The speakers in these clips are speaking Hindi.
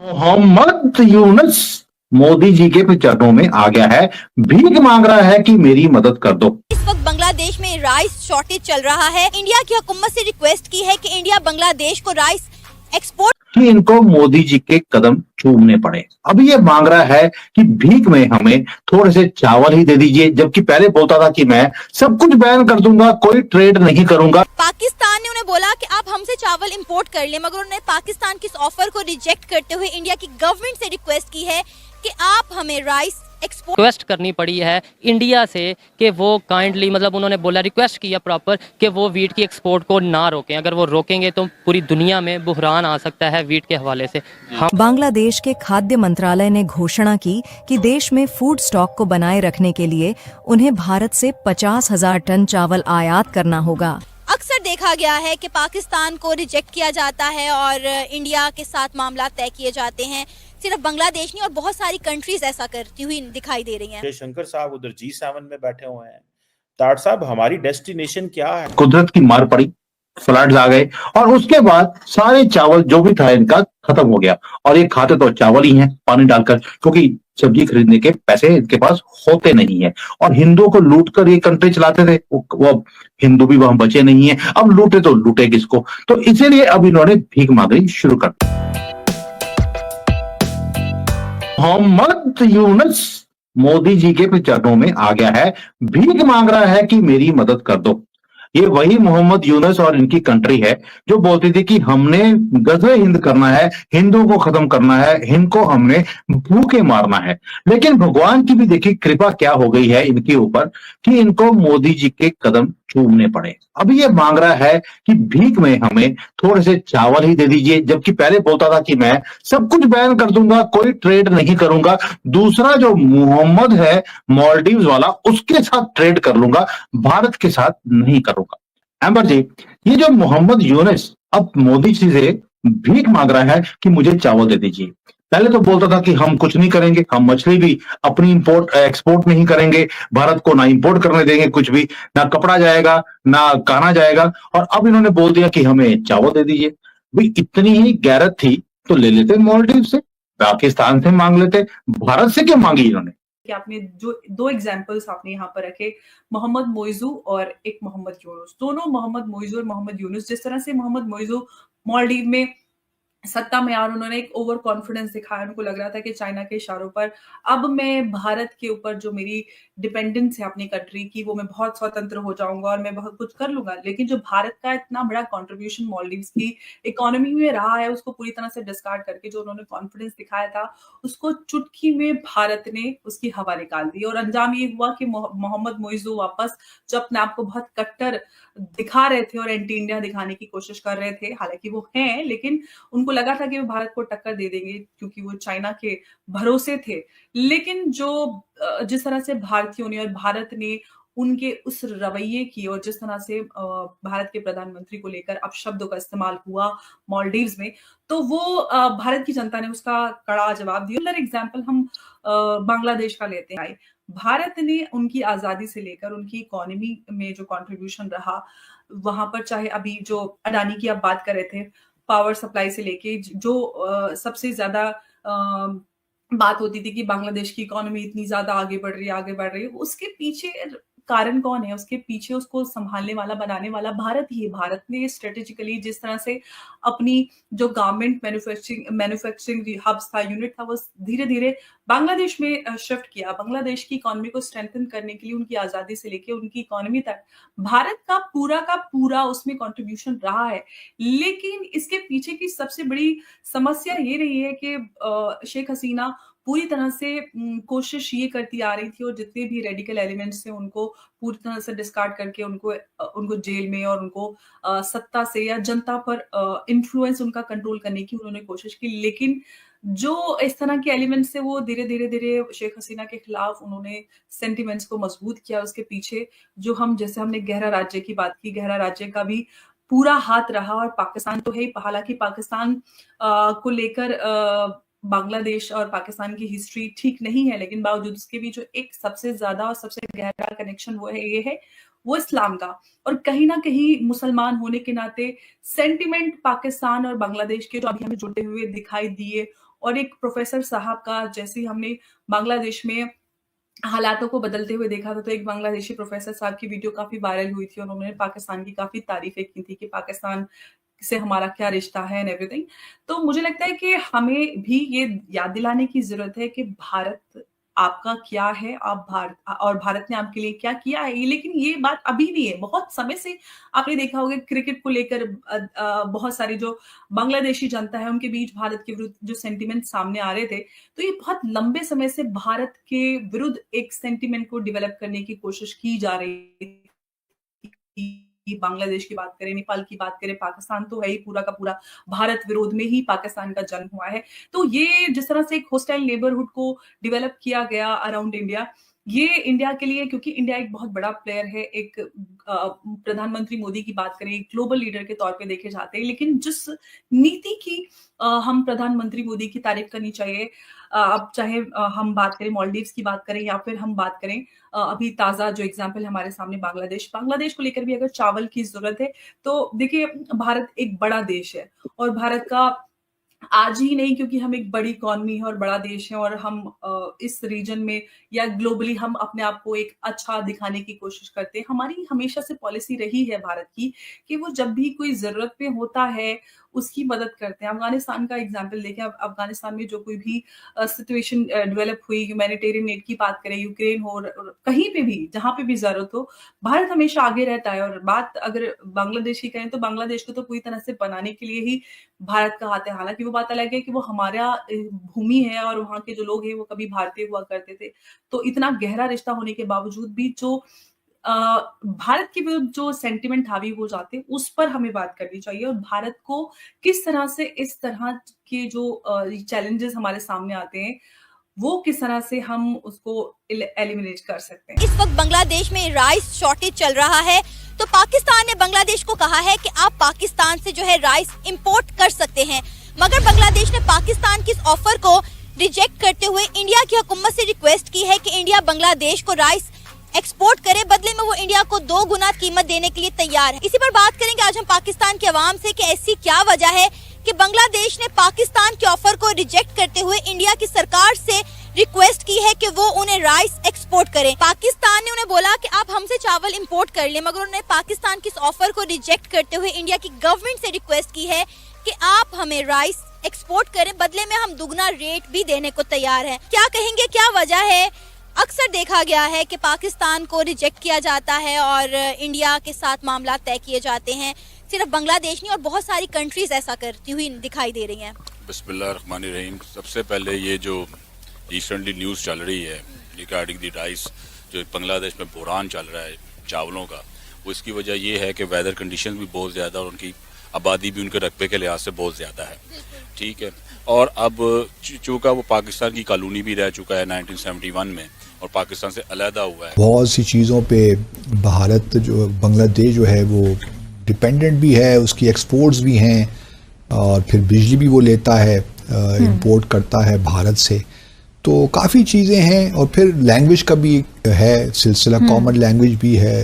मोहम्मद यूनुस मोदी जी के चरणों में आ गया है, भीख मांग रहा है कि मेरी मदद कर दो। इस वक्त बांग्लादेश में राइस शॉर्टेज चल रहा है। इंडिया की हुकूमत से रिक्वेस्ट की है कि इंडिया बांग्लादेश को राइस एक्सपोर्ट कि इनको मोदी जी के कदम चूमने पड़े। अभी ये मांग रहा है कि भीख में हमें थोड़े से चावल ही दे दीजिए, जबकि पहले बोलता था कि मैं सब कुछ बैन कर दूंगा, कोई ट्रेड नहीं करूंगा। पाकिस्तान ने उन्हें बोला कि आप हमसे चावल इंपोर्ट कर ले, मगर उन्होंने पाकिस्तान की इस ऑफर को रिजेक्ट करते हुए इंडिया की गवर्नमेंट से रिक्वेस्ट की है कि आप हमें राइस रिक्वेस्ट करनी पड़ी है इंडिया से कि वो काइंडली, मतलब उन्होंने बोला, रिक्वेस्ट किया प्रॉपर कि वो वीट की एक्सपोर्ट को ना रोकें। अगर वो रोकेंगे तो पूरी दुनिया में बुहरान आ सकता है वीट के हवाले से। बांग्लादेश के खाद्य मंत्रालय ने घोषणा की कि देश में फूड स्टॉक को बनाए रखने के लिए उन्हें भारत से 50,000 टन चावल आयात करना होगा। अक्सर देखा गया है कि पाकिस्तान को रिजेक्ट किया जाता है और इंडिया के साथ मामला तय किए जाते हैं। सिर्फ बांग्लादेश नहीं और बहुत सारी कंट्रीज ऐसा करती हुई दिखाई दे रही हैं। जयशंकर साहब उधर G7 में बैठे हुए हैं। ताड़ साहब, हमारी डेस्टिनेशन क्या है? कुदरत की मार पड़ी, फ्लड्स आ गए और उसके बाद सारे चावल जो भी था इनका खत्म हो गया। और ये खाते तो चावल ही हैं पानी डालकर, क्योंकि सब्जी खरीदने के पैसे इनके पास होते नहीं है। और हिंदुओं को लूट कर ये कंट्री चलाते थे, वो हिंदू भी वहां बचे नहीं है। अब लूटे तो लूटे किसको? तो इसीलिए अब इन्होंने भीख मांगनी शुरू कर दी। मोहम्मद यूनुस मोदी जी के चरणों में आ गया है, भीख मांग रहा है कि मेरी मदद कर दो। ये वही मोहम्मद यूनुस और इनकी कंट्री है जो बोलती थी कि हमने गज़वे हिंद करना है, हिंदुओं को खत्म करना है, हिंद को हमने भूखे मारना है। लेकिन भगवान की भी देखिए कृपा क्या हो गई है इनके ऊपर कि इनको मोदी जी के कदम चूमने पड़े। अभी ये मांग रहा है कि भीख में हमें थोड़े से चावल ही दे दीजिए, जबकि पहले बोलता था कि मैं सब कुछ बैन कर दूंगा, कोई ट्रेड नहीं करूंगा। दूसरा जो मोहम्मद है मालदीव्स वाला, उसके साथ ट्रेड कर लूंगा, भारत के साथ नहीं करूंगा। एम्बर जी, ये जो मोहम्मद यूनुस अब मोदी जी से भीख मांग रहा है कि मुझे चावल दे दीजिए। पहले तो बोलता था कि हम कुछ नहीं करेंगे, हम मछली भी अपनी इंपोर्ट एक्सपोर्ट नहीं करेंगे, भारत को ना इंपोर्ट करने देंगे कुछ भी, ना कपड़ा जाएगा ना खाना जाएगा। और अब इन्होंने बोल दिया कि हमें चावल दे दीजिए। भाई इतनी ही गैरत थी तो ले लेते मालदीव से, पाकिस्तान से मांग लेते, भारत से क्यों मांगी इन्होंने? कि आपने जो दो एग्जांपल्स आपने यहाँ पर रखे, मोहम्मद मोइजू और एक मोहम्मद यूनुस। दोनों मोहम्मद मोइजू और मोहम्मद यूनुस, जिस तरह से मोहम्मद मोइजू मालदीव में सत्ता में और उन्होंने एक ओवर कॉन्फिडेंस दिखाया, उनको लग रहा था कि चाइना के इशारों पर अब मैं भारत के ऊपर जो मेरी डिपेंडेंस है अपनी कंट्री की, वो मैं बहुत स्वतंत्र हो जाऊंगा और मैं बहुत कुछ कर लूंगा। लेकिन जो भारत का इतना बड़ा कंट्रीब्यूशन मालदीव्स की इकोनॉमी में रहा है, उसको पूरी तरह से डिस्कार्ड करके जो उन्होंने कॉन्फिडेंस दिखाया था, उसको चुटकी में भारत ने उसकी हवा निकाल दी। और अंजाम ये हुआ कि मोहम्मद मोइजू वापस जो अपने आप को बहुत कट्टर दिखा रहे थे और एंटी इंडिया दिखाने की कोशिश कर रहे थे, हालांकि वो हैं, लेकिन उनको लगा था कि वो भारत को टक्कर दे देंगे क्योंकि वो चाइना के भरोसे थे। लेकिन जो जिस तरह से भारतीयों ने और भारत ने उनके उस रवैये की और जिस तरह से भारत के प्रधानमंत्री को लेकर अपशब्दों का इस्तेमाल हुआ मालदीव्स में, तो वो भारत की जनता ने उसका कड़ा जवाब दिया। एग्जाम्पल हम बांग्लादेश का लेते हैं। भारत ने उनकी आजादी से लेकर उनकी इकोनॉमी में जो कंट्रीब्यूशन रहा, वहां पर चाहे अभी जो अडानी की आप बात कर रहे थे, पावर सप्लाई से लेके जो सबसे ज्यादा बात होती थी कि बांग्लादेश की इकोनॉमी इतनी ज्यादा आगे बढ़ रही है, आगे बढ़ रही है, उसके पीछे कारण कौन है? उसके पीछे उसको संभालने वाला, बनाने वाला भारत ही है। भारत ने स्ट्रेटेजिकली जिस तरह से अपनी जो गारमेंट मैन्युफैक्चरिंग हब्स था, यूनिट था, वो धीरे धीरे बांग्लादेश में शिफ्ट किया। बांग्लादेश की इकोनॉमी को स्ट्रेंथन करने के लिए उनकी आजादी से लेके उनकी इकोनॉमी तक भारत का पूरा उसमें कंट्रीब्यूशन रहा है। लेकिन इसके पीछे की सबसे बड़ी समस्या ये रही है कि शेख हसीना पूरी तरह से कोशिश ये करती आ रही थी और जितने भी रेडिकल एलिमेंट्स थे उनको पूरी तरह से डिस्कार्ड करके उनको जेल में और उनको सत्ता से या जनता पर इन्फ्लुएंस उनका कंट्रोल करने की उन्होंने कोशिश की। लेकिन जो इस तरह के एलिमेंट्स थे वो धीरे धीरे शेख हसीना के खिलाफ उन्होंने सेंटिमेंट्स को मजबूत किया। उसके पीछे जो जैसे हमने गहरा राज्य की बात की, गहरा राज्य का भी पूरा हाथ रहा। और पाकिस्तान तो है ही, हालांकि पाकिस्तान को लेकर बांग्लादेश और पाकिस्तान की हिस्ट्री ठीक नहीं है, लेकिन बावजूद उसके भी जो एक सबसे ज्यादा और सबसे गहरा कनेक्शन वो इस्लाम का। और कहीं ना कहीं मुसलमान होने के नाते सेंटिमेंट पाकिस्तान और बांग्लादेश के जो अभी हमें जुड़े हुए दिखाई दिए, और एक प्रोफेसर साहब का, जैसे ही हमने बांग्लादेश में हालातों को बदलते हुए देखा था, तो एक बांग्लादेशी प्रोफेसर साहब की वीडियो काफ़ी वायरल हुई थी और उन्होंने पाकिस्तान की काफ़ी तारीफ़ें की थी कि पाकिस्तान से हमारा क्या रिश्ता है एंड एवरीथिंग। तो मुझे लगता है कि हमें भी ये याद दिलाने की ज़रूरत है कि भारत आपका क्या है, आप भारत ने आपके लिए क्या किया है। लेकिन ये बात अभी नहीं है, बहुत समय से आपने देखा होगा क्रिकेट को लेकर बहुत सारी जो बांग्लादेशी जनता है उनके बीच भारत के विरुद्ध जो सेंटिमेंट सामने आ रहे थे, तो ये बहुत लंबे समय से भारत के विरुद्ध एक सेंटिमेंट को डेवलप करने की कोशिश की जा रही थी। बांग्लादेश की बात करें, नेपाल की बात करें, पाकिस्तान तो है ही पूरा का पूरा भारत विरोध में ही पाकिस्तान का जन्म हुआ है। तो ये जिस तरह से एक होस्टाइल नेबरहुड को डेवलप किया गया अराउंड इंडिया, ये इंडिया के लिए, क्योंकि इंडिया एक बहुत बड़ा प्लेयर है, एक प्रधानमंत्री मोदी की बात करें, ग्लोबल लीडर के तौर पे देखे जाते हैं, लेकिन जिस नीति की हम प्रधानमंत्री मोदी की तारीफ करनी चाहिए, अब चाहे हम बात करें मालदीव्स की बात करें या फिर हम बात करें अभी ताज़ा जो एग्जाम्पल हमारे सामने बांग्लादेश को लेकर भी अगर चावल की ज़रूरत है, तो देखिए भारत एक बड़ा देश है और भारत का आज ही नहीं, क्योंकि हम एक बड़ी इकॉनमी है और बड़ा देश है और हम इस रीजन में या ग्लोबली हम अपने आप को एक अच्छा दिखाने की कोशिश करते हैं। हमारी हमेशा से पॉलिसी रही है भारत की कि वो जब भी कोई ज़रूरत पे होता है उसकी मदद करते हैं। अफगानिस्तान का एग्जाम्पल देखें, अब अफगानिस्तान में जो कोई भी सिचुएशन डेवलप हुई, ह्यूमैनिटेरियन एड की बात करें, यूक्रेन हो, कहीं पे भी जहाँ पे भी ज़रूरत हो, भारत हमेशा आगे रहता है। और बात अगर बांग्लादेश की करें तो बांग्लादेश को तो पूरी तरह से बनाने के लिए ही भारत का हाथ है। हालांकि वो बात अलग है कि वो हमारा भूमि है और वहाँ के जो लोग हैं वो कभी भारतीय हुआ करते थे, तो इतना गहरा रिश्ता होने के बावजूद भी जो भारत के विरुद्ध जो सेंटिमेंट हावी हो जाते हैं उस पर हमें बात करनी चाहिए और भारत को किस तरह से इस तरह के जो चैलेंजेस हमारे सामने आते हैं वो किस तरह से हम उसको एलिमिनेट कर सकते हैं। इस वक्त बांग्लादेश में राइस शॉर्टेज चल रहा है, तो पाकिस्तान ने बांग्लादेश को कहा है कि आप पाकिस्तान से जो है राइस इंपोर्ट कर सकते हैं, मगर बांग्लादेश ने पाकिस्तान की इस ऑफर को रिजेक्ट करते हुए इंडिया की हुकूमत से रिक्वेस्ट की है कि इंडिया बांग्लादेश को राइस एक्सपोर्ट करे, बदले में वो इंडिया को 2 गुना कीमत देने के लिए तैयार है। इसी पर बात करेंगे आज हम पाकिस्तान के अवाम से कि ऐसी क्या वजह है कि बांग्लादेश ने पाकिस्तान के ऑफर को रिजेक्ट करते हुए इंडिया की सरकार से रिक्वेस्ट की है कि वो उन्हें राइस एक्सपोर्ट करें। पाकिस्तान ने उन्हें बोला कि आप हमसे चावल इंपोर्ट कर लें, मगर उन्होंने पाकिस्तान की इस ऑफर को रिजेक्ट करते हुए इंडिया की गवर्नमेंट से रिक्वेस्ट की है कि आप हमें राइस एक्सपोर्ट करें, बदले में हम दुगना रेट भी देने को तैयार हैं। क्या कहेंगे, क्या वजह है? अक्सर देखा गया है कि पाकिस्तान को रिजेक्ट किया जाता है और इंडिया के साथ मामला तय किए जाते हैं। सिर्फ बांग्लादेश नहीं और बहुत सारी कंट्रीज ऐसा करती हुई दिखाई दे रही हैं। बिस्मिल्लाहिर्रहमानिर्रहीम। सबसे पहले ये जो रिसेंटली न्यूज़ चल रही है रिगार्डिंग द राइस, जो बांग्लादेश में बुरान चल रहा है चावलों का, वो इसकी वजह ये है कि वेदर कंडीशन भी बहुत ज़्यादा और उनकी आबादी भी उनके रकबे के लिहाज से बहुत ज़्यादा है। ठीक है, और अब चूँकि वो पाकिस्तान की कॉलोनी भी रह चुका है 1971 में और पाकिस्तान से अलहदा हुआ है, बहुत सी चीज़ों पे भारत जो बांग्लादेश जो है वो डिपेंडेंट भी है, उसकी एक्सपोर्ट्स भी हैं और फिर बिजली भी वो लेता है, इंपोर्ट करता है भारत से, तो काफ़ी चीज़ें हैं। और फिर लैंग्वेज का भी है सिलसिला, कॉमन लैंग्वेज भी है।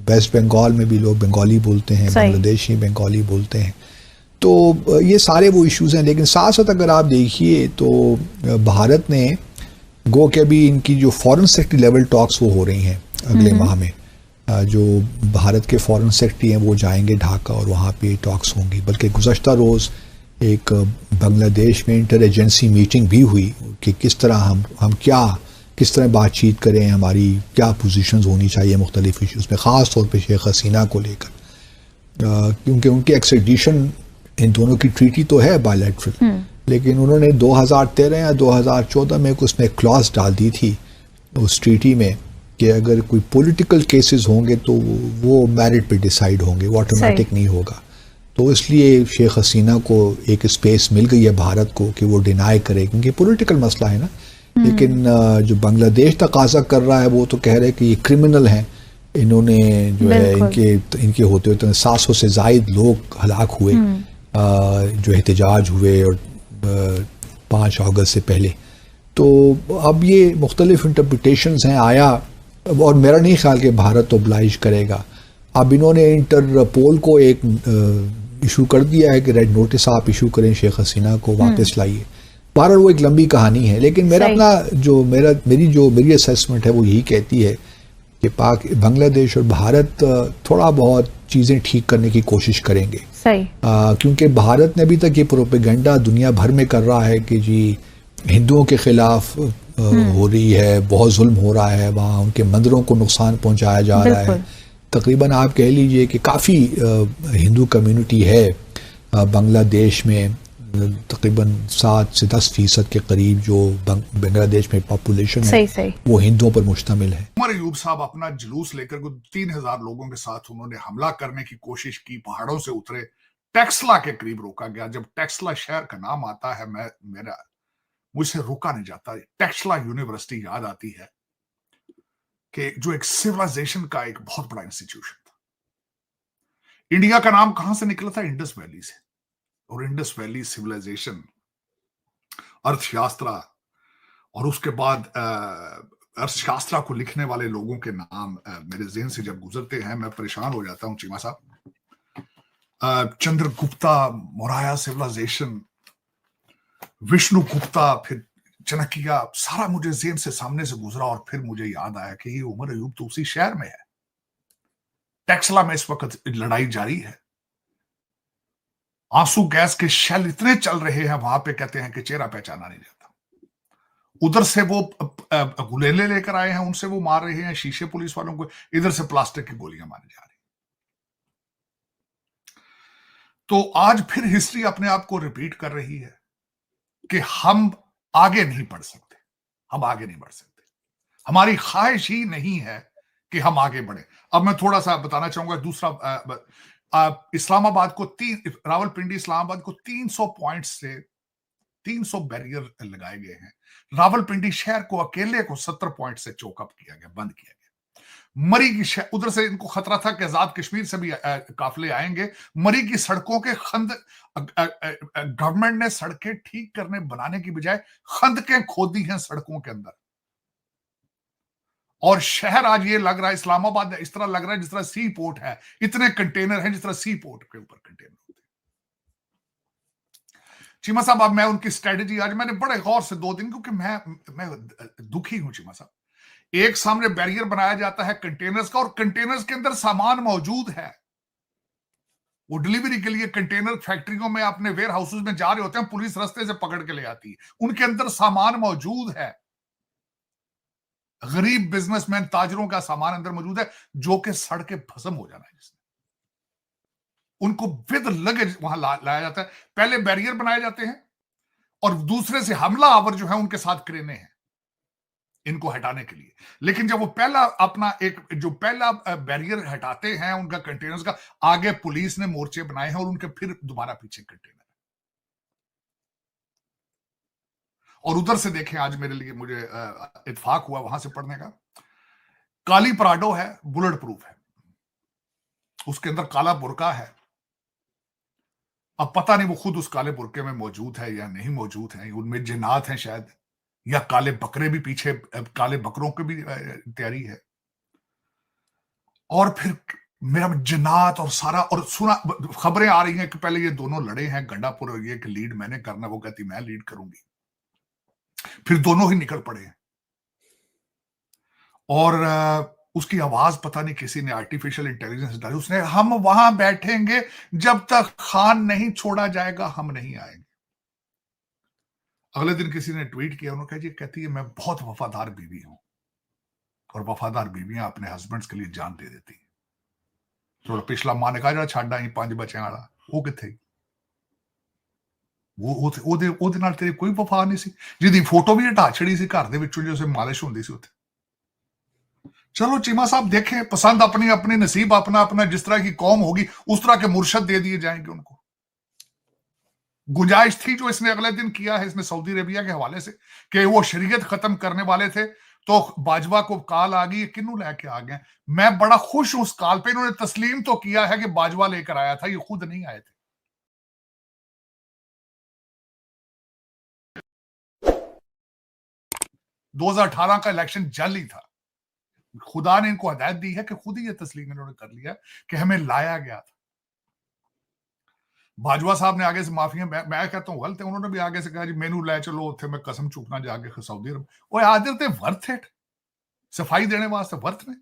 वेस्ट बंगाल में भी लोग बंगाली बोलते हैं, बांग्लादेशी बंगाली बोलते हैं, तो ये सारे वो इश्यूज़ हैं। लेकिन साथ साथ अगर आप देखिए तो भारत ने गो के अभी इनकी जो फॉरेन सेक्रेटरी लेवल टॉक्स वो हो रही हैं अगले माह में, जो भारत के फॉरेन सेक्रेटरी हैं वो जाएंगे ढाका और वहाँ पे टॉक्स होंगी। बल्कि गुज़श्ता रोज़ एक बांग्लादेश में इंटर एजेंसी मीटिंग भी हुई कि किस तरह हम किस तरह बातचीत करें, हमारी क्या पोजीशंस होनी चाहिए मुख्तलिफ इश्यूज़ में, ख़ास तौर पे शेख हसीना को लेकर, क्योंकि उनकी एक्सट्रेडिशन इन दोनों की ट्रीटी तो है बायलैटरल, लेकिन उन्होंने 2013 या 2014 में उसमें क्लॉज डाल दी थी उस ट्रीटी में कि अगर कोई पॉलिटिकल केसेस होंगे तो वो मेरिट पे डिसाइड होंगे, वो ऑटोमेटिक नहीं होगा। तो इसलिए शेख हसीना को एक स्पेस मिल गई है भारत को कि वो डिनाई करे, क्योंकि पॉलिटिकल मसला है ना। लेकिन जो बांग्लादेश तकाजा कर रहा है वो तो कह रहे हैं कि ये क्रिमिनल हैं, इन्होंने जो है इनके होते हुए 700 से ज़ायद लोग हलाक हुए जो एहतजाज हुए और 5 अगस्त से पहले। तो अब ये मुख्तलिफ इंटरप्रिटेशंस हैं आया, और मेरा नहीं ख्याल कि भारत तो ऑब्लाइज करेगा। अब इन्होंने इंटरपोल को एक इशू कर दिया है कि रेड नोटिस आप इशू करें, शेख हसीना को वापस लाइए। बहरहाल वो एक लंबी कहानी है, लेकिन मेरा सही। अपना जो मेरी असेसमेंट है वो यही कहती है कि बांग्लादेश और भारत थोड़ा बहुत चीज़ें ठीक करने की कोशिश करेंगे। सही। क्योंकि भारत ने अभी तक ये प्रोपेगेंडा दुनिया भर में कर रहा है कि जी हिंदुओं के खिलाफ हो रही है, बहुत जुल्म हो रहा है, वहाँ उनके मंदिरों को नुकसान पहुंचाया जा रहा है। बिल्कुल। तकरीबन आप कह लीजिए कि काफ़ी हिंदू कम्युनिटी है बांग्लादेश में, तकरीबन 7 से 10% के करीब जो बांग्लादेश में पॉपुलेशन है सही सही। वो हिंदुओं पर मुश्तमिल है। उमर अयूब साहब अपना जुलूस लेकर 3000 लोगों के साथ उन्होंने हमला करने की कोशिश की, पहाड़ों से उतरे, टेक्सला के करीब रोका गया। जब टेक्सला शहर का नाम आता है मुझसे रुका नहीं जाता। टेक्सला यूनिवर्सिटी याद आती है कि जो एक सिविलाइजेशन का एक बहुत बड़ा इंस्टीट्यूशन था। इंडिया का नाम कहां से निकला था? इंडस वैली से। और इंडस वैली सिविलाइजेशन, अर्थशास्त्र, और उसके बाद अर्थशास्त्र को लिखने वाले लोगों के नाम मेरे ज़हन से जब गुजरते हैं मैं परेशान हो जाता हूं। चीमा साहब, चंद्रगुप्ता, मौर्य सिविलाइजेशन, विष्णु गुप्ता, फिर चाणक्य, सारा मुझे ज़हन से सामने से गुजरा और फिर मुझे याद आया कि ये उमर अयूब तो उसी शहर में है। टेक्सला में इस वक्त लड़ाई जारी है। आंसू गैस के शेल इतने चल रहे हैं वहां पे, कहते हैं कि चेहरा पहचाना नहीं जाता। उधर से वो गुलेले लेकर आए हैं, उनसे वो मार रहे हैं शीशे पुलिस वालों को, इधर से प्लास्टिक की गोलियां मारी जा रही। तो आज फिर हिस्ट्री अपने आप को रिपीट कर रही है कि हम आगे नहीं बढ़ सकते, हम आगे नहीं बढ़ सकते। हमारी ख्वाहिश ही नहीं है कि हम आगे बढ़े। अब मैं थोड़ा सा बताना चाहूंगा दूसरा, इस्लामाबाद को रावलपिंडी इस्लामाबाद को 300 पॉइंट से 300 बैरियर लगाए गए हैं। रावलपिंडी शहर को अकेले को 70 पॉइंट से चौकअप किया गया, बंद किया गया। मरी की उधर से इनको खतरा था कि आजाद कश्मीर से भी काफिले आएंगे। मरी की सड़कों के गवर्नमेंट ने सड़कें ठीक करने बनाने की बजाय खंदकें खोदी हैं सड़कों के अंदर। और शहर आज ये लग रहा है, इस्लामाबाद इस तरह लग रहा है जिस तरह सी पोर्ट है। इतने कंटेनर हैं जिस तरह सी पोर्ट के ऊपर कंटेनर होते हैं। चीमा साहब, अब मैं उनकी स्ट्रेटेजी आज मैंने बड़े गौर से 2 दिन, क्योंकि मैं दुखी हूं चीमा साहब। एक सामने बैरियर बनाया जाता है कंटेनर्स का, और कंटेनर्स के अंदर सामान मौजूद है। वो डिलीवरी के लिए कंटेनर फैक्ट्रियों में अपने वेयर हाउसेज में जा रहे होते हैं, पुलिस रास्ते से पकड़ के ले आती है, उनके अंदर सामान मौजूद है। गरीब बिजनेसमैन ताजरों का सामान अंदर मौजूद है जो कि सड़ के भस्म हो जाना है जिसने। उनको विद लगेज वहां लाया जाता है। पहले बैरियर बनाए जाते हैं और दूसरे से हमला आवर जो है उनके साथ क्रेने हैं इनको हटाने के लिए। लेकिन जब वो पहला बैरियर हटाते हैं उनका कंटेनर्स का, आगे पुलिस ने मोर्चे बनाए हैं और उनके फिर दोबारा पीछे कंटेनर। और उधर से देखें, आज मुझे इत्तेफाक हुआ वहां से पढ़ने का, काली पराडो है, बुलेट प्रूफ है, उसके अंदर काला बुरका है। अब पता नहीं वो खुद उस काले बुरके में मौजूद है या नहीं मौजूद है, उनमें जिन्नात हैं शायद, या काले बकरे भी पीछे, काले बकरों की भी तैयारी है। और फिर मेरा जिन्नात और सारा, और सुना खबरें आ रही हैं कि पहले ये दोनों लड़े हैं गंडापुर, और ये कि लीड मैंने करना, वो कहती मैं लीड करूंगी। फिर दोनों ही निकल पड़े हैं। और उसकी आवाज पता नहीं किसी ने आर्टिफिशियल इंटेलिजेंस डाली, उसने, हम वहां बैठेंगे जब तक खान नहीं छोड़ा जाएगा हम नहीं आएंगे। अगले दिन किसी ने ट्वीट किया, उन्होंने कहा जी, कहती है मैं बहुत वफादार बीवी हूं, और वफादार बीवियां अपने हस्बैंड्स के लिए जान दे देती हैं। तो पिछला मां ने कहा जरा छाड़ा ही 5 बच्चों वाला, वो किथे, ਉਹਦੇ ਨਾਲ ਤੇਰੀ ਕੋਈ ਵਫਾ ਨਹੀਂ ਸੀ, ਜਿਹਦੀ फोटो भी हटा ਛੜੀ ਸੀ घर ਦੇ ਵਿੱਚੋਂ ਜੋ ਸੇ ਮਾਲਿਸ਼ ਹੁੰਦੀ ਸੀ ਉੱਥੇ। चलो चीमा साहब देखें, पसंद अपनी अपनी, नसीब अपना अपना, जिस तरह की कौम होगी उस तरह के मुर्शद दे दिए जाएंगे उनको। गुंजाइश थी जो इसने अगले दिन किया है, इसने सऊदी अरेबिया के हवाले से, कि वो शरीयत खत्म करने वाले थे, तो बाजवा को कॉल आ गई, किन्नू लेके आ गए। मैं बड़ा खुश हूं उस कॉल पे, इन्होंने तस्लीम तो किया है कि बाजवा लेकर आया था, ये खुद नहीं आए थे। 2018 का इलेक्शन जाली था, खुदा ने इनको हदायत दी है कि खुद ही ये तस्लीम इन्होंने कर लिया कि हमें लाया गया था। बाजवा साहब ने आगे से माफिया मैं कहता हूं गलत है, उन्होंने भी आगे से कहा जी मेनू ले चलो उत्थे मैं कसम चुकना जाके सऊदी अरब। ओए आदर ते वर्थ इट, सफाई देने वास्ते वर्थ ने।